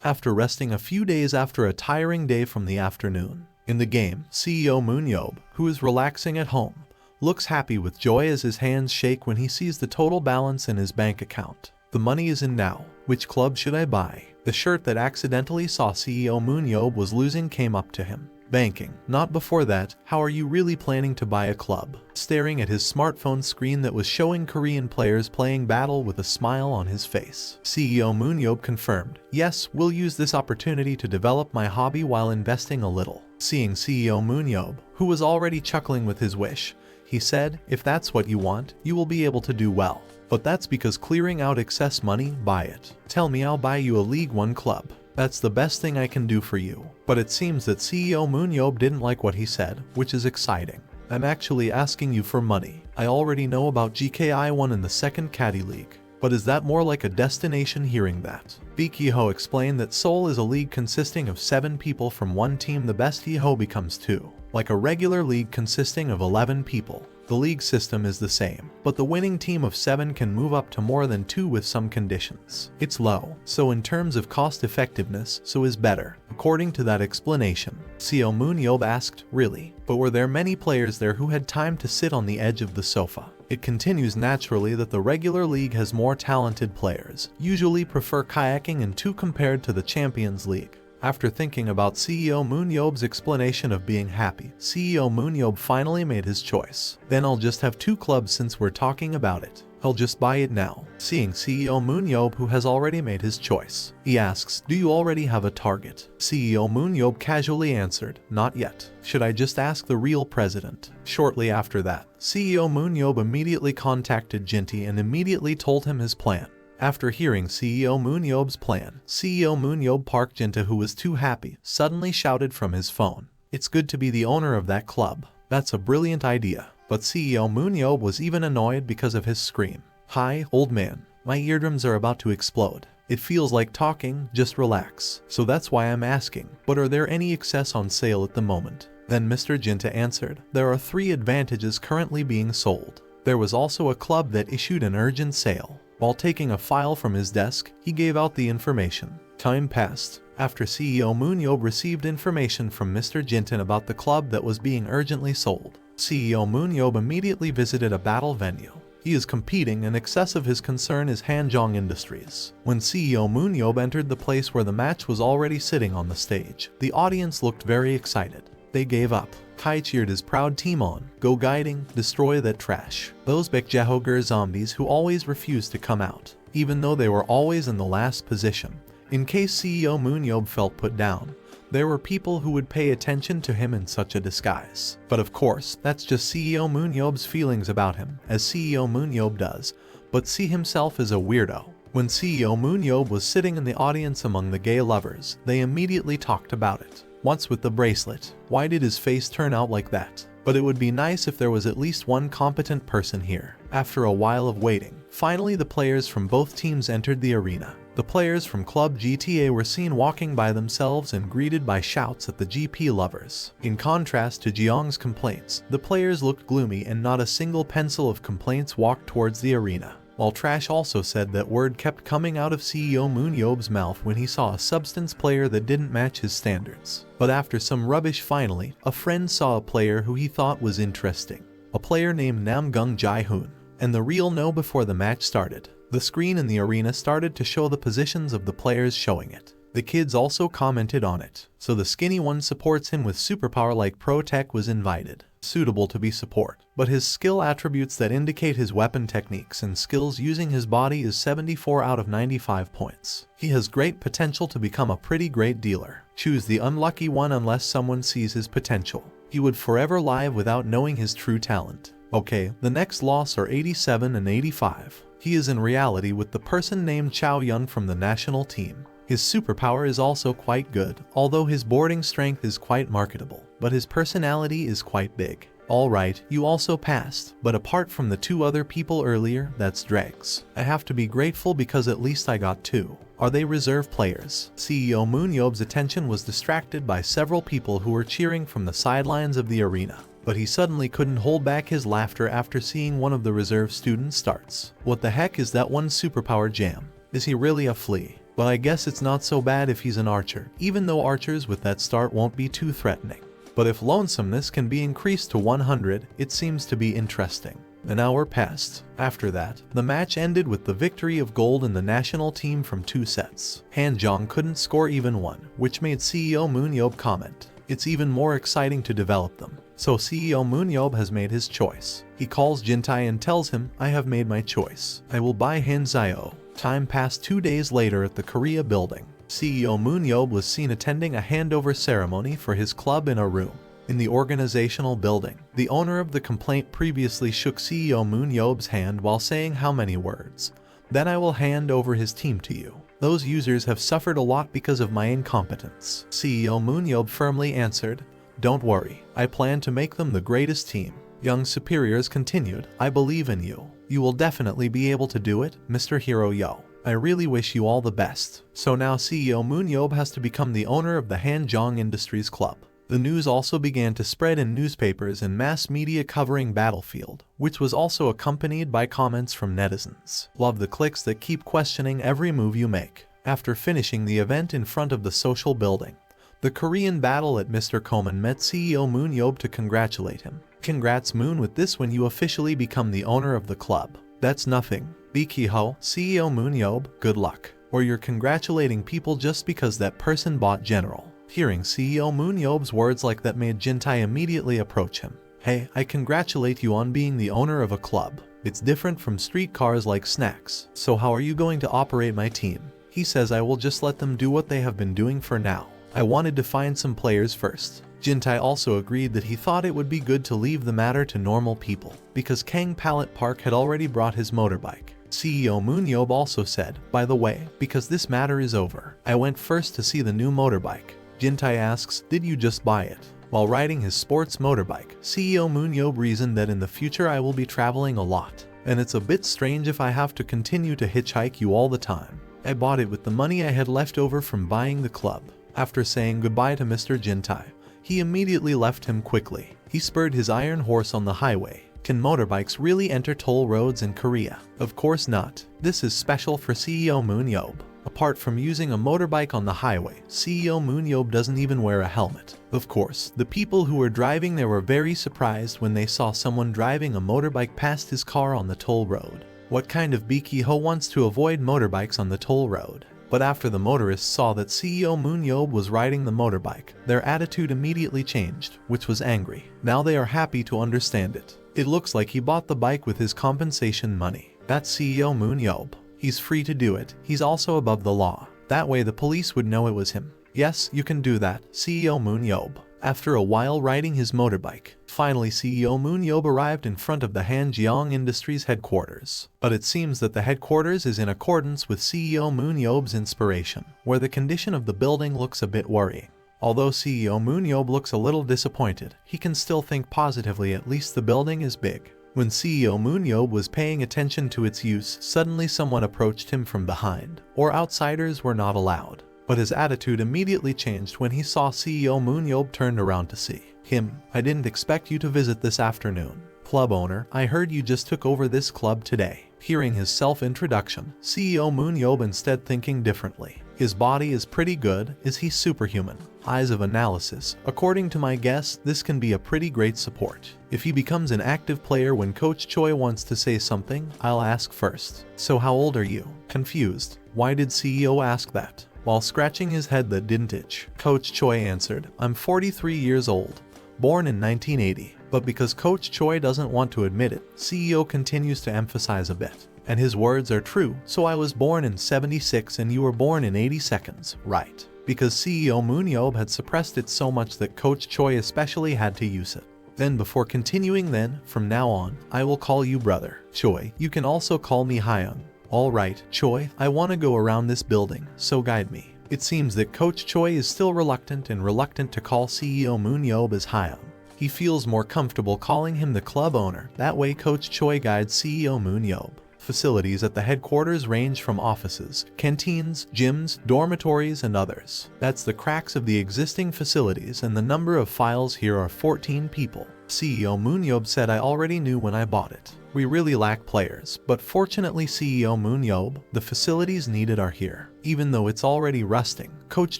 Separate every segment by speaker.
Speaker 1: after resting a few days after a tiring day from the afternoon. In the game, CEO Moonyob, who is relaxing at home, looks happy with joy as his hands shake when he sees the total balance in his bank account. The money is in now. Which club should I buy? The shirt that accidentally saw CEO Moonyob was losing came up to him. Banking. Not before that. How are you really planning to buy a club? Staring at his smartphone screen that was showing Korean players playing battle with a smile on his face. CEO Moonyob confirmed, yes, we'll use this opportunity to develop my hobby while investing a little. Seeing CEO Moonyob, who was already chuckling with his wish, he said, if that's what you want, you will be able to do well. But that's because clearing out excess money, buy it. Tell me I'll buy you a League 1 club. That's the best thing I can do for you. But it seems that CEO Moonyob didn't like what he said, which is exciting. I'm actually asking you for money. I already know about GKI1 in the second Caddy League. But is that more like a destination hearing that? Bikiho explained that Seoul is a league consisting of 7 people from one team. The best Hiho becomes 2. Like a regular league consisting of 11 people. The league system is the same, but the winning team of 7 can move up to more than 2 with some conditions. It's low, so in terms of cost effectiveness, so is better. According to that explanation, CEO Moonyob asked, really? But were there many players there who had time to sit on the edge of the sofa? It continues naturally that the regular league has more talented players, usually prefer kayaking in 2 compared to the Champions League. After thinking about CEO Moonyob's explanation of being happy, CEO Moonyob finally made his choice. Then I'll just have 2 clubs since we're talking about it. I'll just buy it now. Seeing CEO Moonyob, who has already made his choice, he asks, do you already have a target? CEO Moonyob casually answered, not yet. Should I just ask the real president? Shortly after that, CEO Moonyob immediately contacted Jinty and immediately told him his plan. After hearing CEO Moonyob's plan, CEO Moonyob Park Jinta, who was too happy, suddenly shouted from his phone, it's good to be the owner of that club. That's a brilliant idea. But CEO Moonyob was even annoyed because of his scream. Hi, old man. My eardrums are about to explode. It feels like talking, just relax. So that's why I'm asking, but are there any excess on sale at the moment? Then Mr. Jinta answered, there are 3 advantages currently being sold. There was also a club that issued an urgent sale. While taking a file from his desk, he gave out the information. Time passed. After CEO Moonyob received information from Mr. Jinten about the club that was being urgently sold, CEO Moonyob immediately visited a battle venue. He is competing, and excess of his concern is Hanjong Industries. When CEO Moonyob entered the place where the match was already sitting on the stage, the audience looked very excited. They gave up. Kai cheered his proud team on. Go guiding, destroy that trash. Those Baekjahoger zombies who always refused to come out, even though they were always in the last position. In case CEO Moonyob felt put down, there were people who would pay attention to him in such a disguise. But of course, that's just CEO Moonyob's feelings about him, as CEO Moonyob does, but see himself as a weirdo. When CEO Moonyob was sitting in the audience among the gay lovers, they immediately talked about it. What's with the bracelet? Why did his face turn out like that? But it would be nice if there was at least one competent person here. After a while of waiting, finally the players from both teams entered the arena. The players from Club GTA were seen walking by themselves and greeted by shouts at the GP lovers. In contrast to Jeong's complaints, the players looked gloomy and not a single pencil of complaints walked towards the arena. While Trash also said that word kept coming out of CEO Moonyob's mouth when he saw a substance player that didn't match his standards. But after some rubbish, finally, a friend saw a player who he thought was interesting. A player named Namgung Jae-hoon. And the real no before the match started. The screen in the arena started to show the positions of the players showing it. The kids also commented on it. So the skinny one supports him with superpower like Pro Tech was invited. Suitable to be support. But his skill attributes that indicate his weapon techniques and skills using his body is 74 out of 95 points. He has great potential to become a pretty great dealer. Choose the unlucky one unless someone sees his potential. He would forever live without knowing his true talent. Okay, the next loss are 87 and 85. He is in reality with the person named Chow Yun from the national team. His superpower is also quite good, although his boarding strength is quite marketable, but his personality is quite big. Alright, you also passed, but apart from the 2 other people earlier, that's dregs. I have to be grateful because at least I got 2. Are they reserve players? CEO Moonyob's attention was distracted by several people who were cheering from the sidelines of the arena. But he suddenly couldn't hold back his laughter after seeing one of the reserve students starts. What the heck is that one superpower jam? Is he really a flea? but I guess it's not so bad if he's an archer, even though archers with that start won't be too threatening. But if lonesomeness can be increased to 100, it seems to be interesting. An hour passed. After that, the match ended with the victory of gold in the national team from 2 sets. Han-jong couldn't score even one, which made CEO Moonyob comment, "It's even more exciting to develop them." So CEO Moonyob has made his choice. He calls Jintai and tells him, "I have made my choice. I will buy Hanzio." Time passed 2 days later at the Korea building. CEO Moonyob was seen attending a handover ceremony for his club in a room. In the organizational building, the owner of the complaint previously shook CEO Moonyob's hand while saying how many words. "Then I will hand over his team to you. Those users have suffered a lot because of my incompetence." CEO Moonyob firmly answered, "Don't worry, I plan to make them the greatest team." Young superiors continued, "I believe in you. You will definitely be able to do it, Mr. Hero Yo. I really wish you all the best." So now CEO Moonyob has to become the owner of the Han-jong Industries Club. The news also began to spread in newspapers and mass media covering Battlefield, which was also accompanied by comments from netizens. Love the clicks that keep questioning every move you make. After finishing the event in front of the social building, the Korean battle at Mr. Koman met CEO Moonyob to congratulate him. "Congrats Moon, with this when you officially become the owner of the club." "That's nothing. Bikiho, CEO Moonyob, good luck. Or you're congratulating people just because that person bought General." Hearing CEO Moonyob's words like that made Jintai immediately approach him. "Hey, I congratulate you on being the owner of a club. It's different from streetcars like snacks. So how are you going to operate my team?" He says, "I will just let them do what they have been doing for now. I wanted to find some players first." Jintai also agreed that he thought it would be good to leave the matter to normal people, because Kang Pallet Park had already brought his motorbike. CEO Moonyob also said, "By the way, because this matter is over, I went first to see the new motorbike." Jintai asks, "Did you just buy it?" While riding his sports motorbike, CEO Moonyob reasoned that in the future I will be traveling a lot, and it's a bit strange if I have to continue to hitchhike you all the time. I bought it with the money I had left over from buying the club. After saying goodbye to Mr. Jintai, he immediately left him quickly. He spurred his iron horse on the highway. Can motorbikes really enter toll roads in Korea? Of course not. This is special for CEO Moonyob. Apart from using a motorbike on the highway, CEO Moonyob doesn't even wear a helmet. Of course, the people who were driving there were very surprised when they saw someone driving a motorbike past his car on the toll road. What kind of Bikiho wants to avoid motorbikes on the toll road? But after the motorists saw that CEO Moonyob was riding the motorbike, their attitude immediately changed, which was angry. Now they are happy to understand it. It looks like he bought the bike with his compensation money. That's CEO Moonyob. He's free to do it. He's also above the law. That way the police would know it was him. Yes, you can do that, CEO Moonyob. After a while riding his motorbike, finally CEO Moonyob arrived in front of the Han-jong Industries headquarters. But it seems that the headquarters is in accordance with CEO Moonyob's inspiration, where the condition of the building looks a bit worrying. Although CEO Moonyob looks a little disappointed, he can still think positively, at least the building is big. When CEO Moonyob was paying attention to its use, suddenly someone approached him from behind, or outsiders were not allowed. But his attitude immediately changed when he saw CEO Moonyob turned around to see him. "I didn't expect you to visit this afternoon. Club owner, I heard you just took over this club today." Hearing his self-introduction, CEO Moonyob instead thinking differently. His body is pretty good. Is he superhuman? Eyes of analysis. According to my guess, this can be a pretty great support. If he becomes an active player when Coach Choi wants to say something, I'll ask first. "So how old are you?" Confused. Why did CEO ask that? While scratching his head that didn't itch, Coach Choi answered, "I'm 43 years old, born in 1980. But because Coach Choi doesn't want to admit it, CEO continues to emphasize a bit. "And his words are true, so I was born in 76 and you were born in 80 seconds, right?" Because CEO Moonyob had suppressed it so much that Coach Choi especially had to use it. Then before continuing, then, from now on, I will call you brother. Choi, you can also call me Hyung. "Alright, Choi, I want to go around this building, so guide me." It seems that Coach Choi is still reluctant to call CEO Moonyob as Hyung. He feels more comfortable calling him the club owner. That way Coach Choi guides CEO Moonyob. Facilities at the headquarters range from offices, canteens, gyms, dormitories, and others. That's the cracks of the existing facilities, and the number of files here are 14 people. CEO Moonyob said, I already knew when I bought it. We really lack players, but fortunately CEO Moonyob, the facilities needed are here. Even though it's already rusting, Coach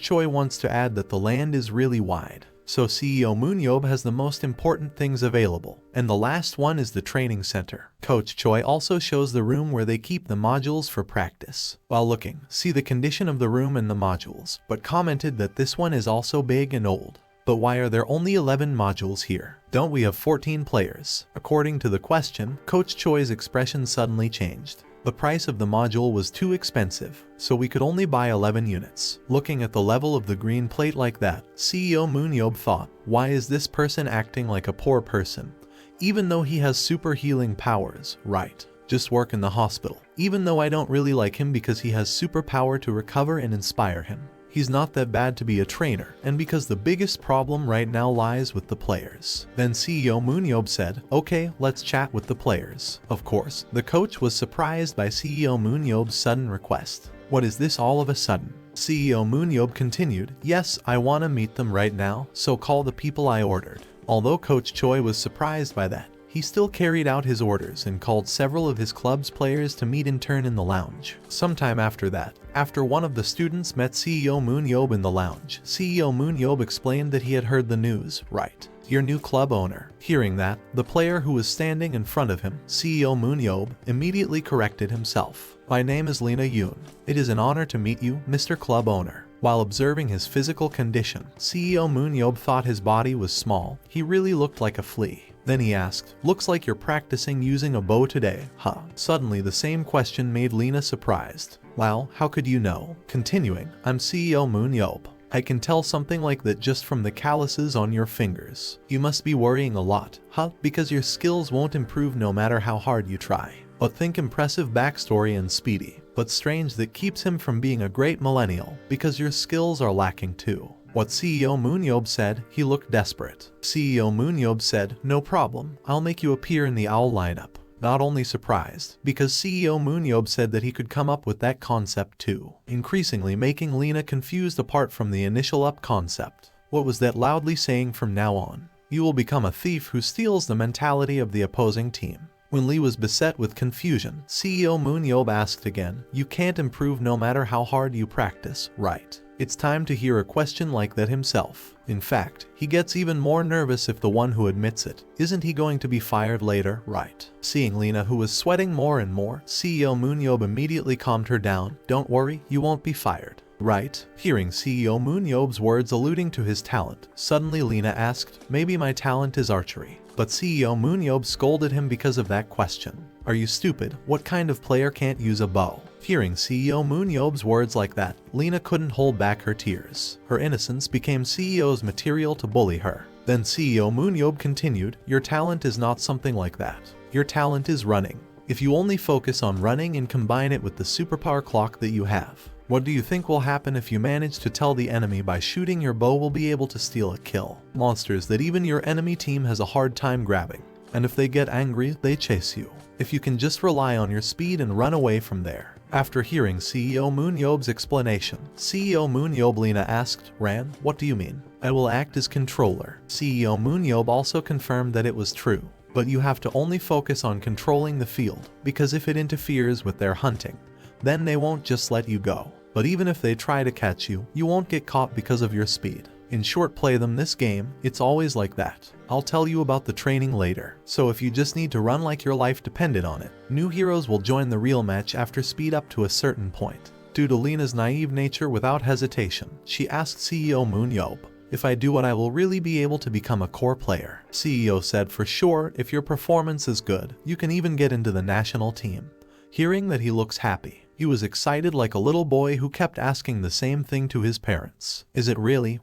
Speaker 1: Choi wants to add that the land is really wide. So CEO Moonyob has the most important things available, and the last one is the training center. Coach Choi also shows the room where they keep the modules for practice. While looking, see the condition of the room and the modules, but commented that this one is also big and old. But why are there only 11 modules here? Don't we have 14 players? According to the question, Coach Choi's expression suddenly changed. The price of the module was too expensive, so we could only buy 11 units. Looking at the level of the green plate like that, CEO Moonyob thought, why is this person acting like a poor person? Even though he has super healing powers, right? Just work in the hospital. Even though I don't really like him because he has super power to recover and inspire him. He's not that bad to be a trainer, and because the biggest problem right now lies with the players. Then CEO Moonyob said, okay, let's chat with the players. Of course, the coach was surprised by CEO Moonyob's sudden request. What is this all of a sudden? CEO Moonyob continued, yes, I want to meet them right now, so call the people I ordered. Although Coach Choi was surprised by that, he still carried out his orders and called several of his club's players to meet in turn in the lounge. Sometime after that, after one of the students met CEO Moonyob in the lounge, CEO Moonyob explained that he had heard the news, right? Your new club owner. Hearing that, the player who was standing in front of him, CEO Moonyob, immediately corrected himself. My name is Lena Yoon. It is an honor to meet you, Mr. Club Owner. While observing his physical condition, CEO Moonyob thought his body was small. He really looked like a flea. Then he asked, looks like you're practicing using a bow today, huh? Suddenly the same question made Lena surprised. Well, how could you know? Continuing, I'm CEO Moonyob. I can tell something like that just from the calluses on your fingers. You must be worrying a lot, huh? Because your skills won't improve no matter how hard you try. But think impressive backstory and speedy, but strange that keeps him from being a great millennial, because your skills are lacking too. What CEO Moonyob said, he looked desperate. CEO Moonyob said, no problem, I'll make you appear in the owl lineup. Not only surprised, because CEO Moonyob said that he could come up with that concept too, increasingly making Lena confused apart from the initial up concept. What was that loudly saying from now on? You will become a thief who steals the mentality of the opposing team. When Lee was beset with confusion, CEO Moonyob asked again, you can't improve no matter how hard you practice, right? It's time to hear a question like that himself. In fact, he gets even more nervous if the one who admits it. Isn't he going to be fired later, right? Seeing Lena, who was sweating more and more, CEO Moonyob immediately calmed her down. Don't worry, you won't be fired. Right? Hearing CEO Moonyob's words alluding to his talent, suddenly Lena asked, maybe my talent is archery. But CEO Moonyob scolded him because of that question. Are you stupid? What kind of player can't use a bow? Hearing CEO Moonyob's words like that, Lena couldn't hold back her tears. Her innocence became CEO's material to bully her. Then CEO Moonyob continued, your talent is not something like that. Your talent is running. If you only focus on running and combine it with the superpower clock that you have, what do you think will happen if you manage to tell the enemy by shooting your bow will be able to steal a kill? Monsters that even your enemy team has a hard time grabbing. And if they get angry, they chase you. If you can just rely on your speed and run away from there. After hearing CEO Moonyob's explanation, CEO Moonyob Lena asked, Ran, what do you mean? I will act as controller. CEO Moonyob also confirmed that it was true. But you have to only focus on controlling the field, because if it interferes with their hunting, then they won't just let you go. But even if they try to catch you, you won't get caught because of your speed. In short, play them this game, it's always like that. I'll tell you about the training later. So if you just need to run like your life depended on it, new heroes will join the real match after speed up to a certain point. Due to Lena's naive nature, without hesitation, she asked CEO Moonyob, if I do what I will really be able to become a core player. CEO said, for sure, if your performance is good, you can even get into the national team. Hearing that he looks happy, he was excited like a little boy who kept asking the same thing to his parents. Is it really,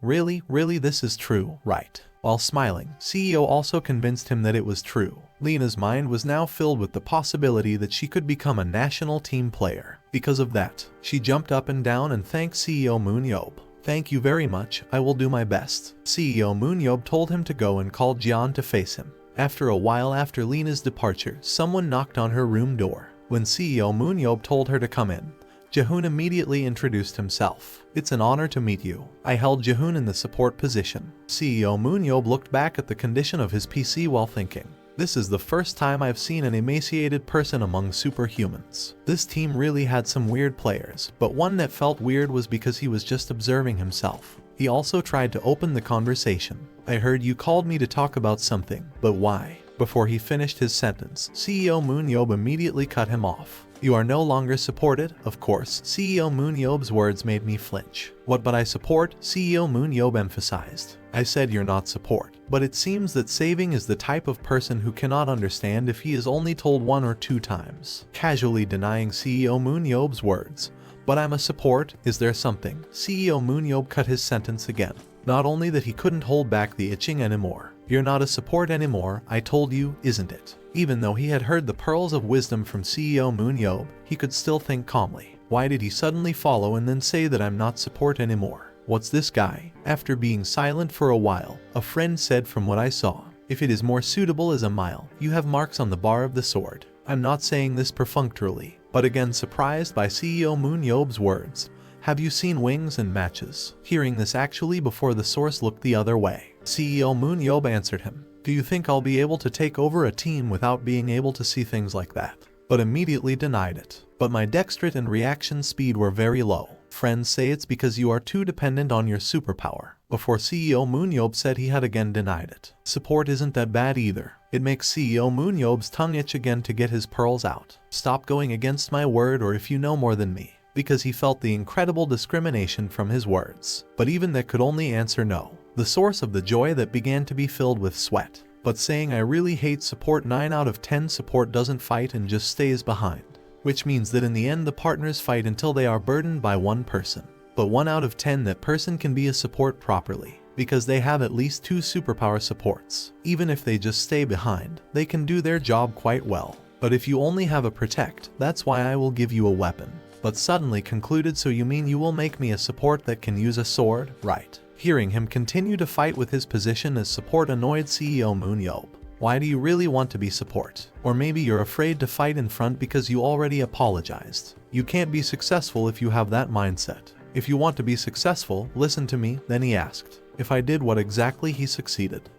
Speaker 1: this is true, right? While smiling, CEO also convinced him that it was true. Lena's mind was now filled with the possibility that she could become a national team player. Because of that, she jumped up and down and thanked CEO Moonyob. Thank you very much, I will do my best. CEO Moonyob told him to go and called Jian to face him. After a while after Lena's departure, someone knocked on her room door. When CEO Moonyob told her to come in, Jahoon immediately introduced himself. "It's an honor to meet you." I held Jahoon in the support position. CEO Moonyob looked back at the condition of his PC while thinking, "This is the first time I've seen an emaciated person among superhumans." This team really had some weird players, but one that felt weird was because he was just observing himself. He also tried to open the conversation. "I heard you called me to talk about something, but why?" Before he finished his sentence, CEO Moonyob immediately cut him off. "You are no longer supported, of course." CEO Moonyob's words made me flinch. "What but I support?" CEO Moonyob emphasized. "I said you're not support. But it seems that saving is the type of person who cannot understand if he is only told 1 or 2 times." Casually denying CEO Moonyob's words. "But I'm a support, is there something?" CEO Moonyob cut his sentence again. Not only that he couldn't hold back the itching anymore. "You're not a support anymore, I told you, isn't it?" Even though he had heard the pearls of wisdom from CEO Moonyob, he could still think calmly. Why did he suddenly follow and then say that I'm not support anymore? What's this guy? After being silent for a while, a friend said, "From what I saw, if it is more suitable as a mile, you have marks on the bar of the sword." I'm not saying this perfunctorily, but again surprised by CEO Moonyob's words. "Have you seen wings and matches?" Hearing this actually before the source looked the other way, CEO Moonyob answered him. "Do you think I'll be able to take over a team without being able to see things like that?" But immediately denied it. "But my dexterity and reaction speed were very low." Friends say it's because you are too dependent on your superpower. Before CEO Moonyob said he had again denied it. Support isn't that bad either. It makes CEO Moonyob's tongue itch again to get his pearls out. "Stop going against my word, or if you know more than me." Because he felt the incredible discrimination from his words. But even that could only answer no. The source of the joy that began to be filled with sweat. But saying "I really hate support," 9 out of 10 support doesn't fight and just stays behind. Which means that in the end the partners fight until they are burdened by one person. But 1 out of 10 that person can be a support properly. Because they have at least 2 superpower supports. Even if they just stay behind, they can do their job quite well. But if you only have a protect, that's why I will give you a weapon. But suddenly concluded, "So you mean you will make me a support that can use a sword, right?" Hearing him continue to fight with his position as support annoyed CEO Moonyob. Why do you really want to be support? Or maybe you're afraid to fight in front because you already apologized. You can't be successful if you have that mindset. If you want to be successful, listen to me. Then he asked if I did what exactly he succeeded.